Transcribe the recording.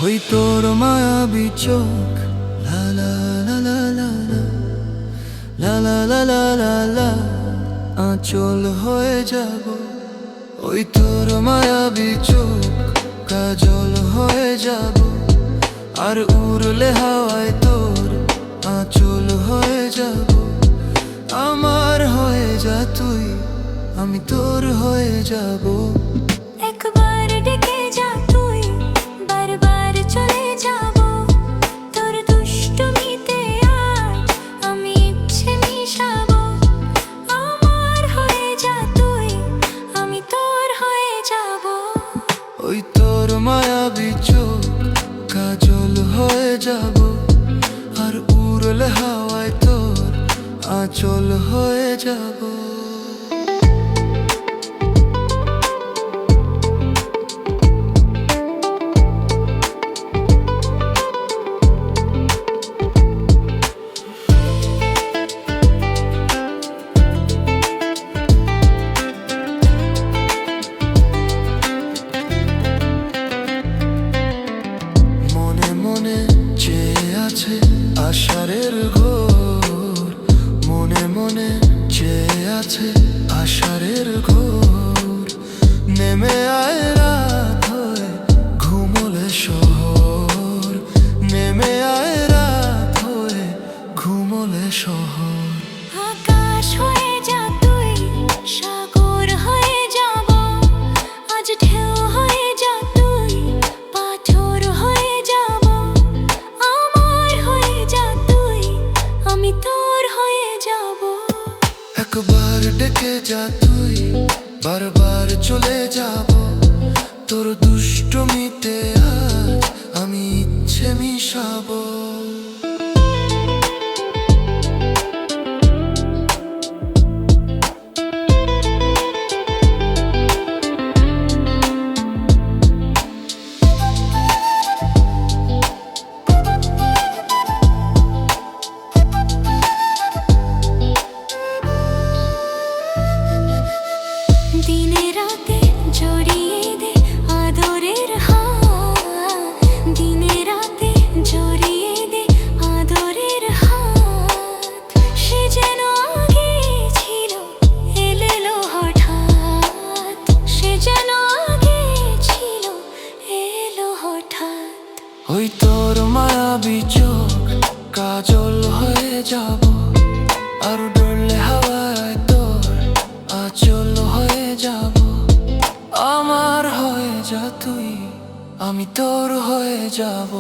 ওই তোর মায়াবী চোখ লা লা লা লা লা লা লা লা লা লা লা আঁচল হয়ে যাব। ওই তোর মায়াবী চোখ কাজল হয়ে যাব। আর উড়লে হাওয়ায় তোর আঁচল হয়ে যাব। আমার হয়ে যা তুই, আমি তোর হয়ে যাব। একবার ডেকে যা তুই, বারবার চলে যাব। তোর দুষ্টুমিতে আর আমি ইচ্ছে মিশাবো। আমার হয়ে যা তুই, আমি তোর হয়ে যাব। ওই তোর মায়াবী চোখ কাজল হয়ে যাব। আর উড়লে হাওয়ায় তোর আঁচল হয়ে যাব। আষাঢ়ের ঘোর মনে মনে চেয়ে আছে। আষাঢ়ের ঘোর নেমে আয় রাত হয়ে ঘুমোলে শহর। নেমে আয় রাত হয়ে ঘুমোলে শহর। আকাশ হয়ে যা তুই, সাগর হয়ে যাব। আজ ঢেউ হয়ে যা তুই, পাথর হয়ে যাব। আমার হয়ে যা তুই, আমি তোর হয়ে যাব। একবার ডেকে যা তুই, বারবার চলে যাব। তোর দুষ্টুমিতে আজ আমি ইচ্ছে মিশাবো। দিনে রাতে জড়িয়ে দে আদরের হাত। দিনে রাতে জড়িয়ে দে আদরের হাত। সে যেন আগে ছিল এলো হঠাৎ। সে যেন আগে ছিল এলো হঠাৎ। ওই তোর মায়াবী চোখ কাজল হয়ে যাব। আর ডরলে হাওয়ায় তোর আঁচল হয়ে যাব। আমার হয়ে যা তুই, আমি তোর হয়ে যাব।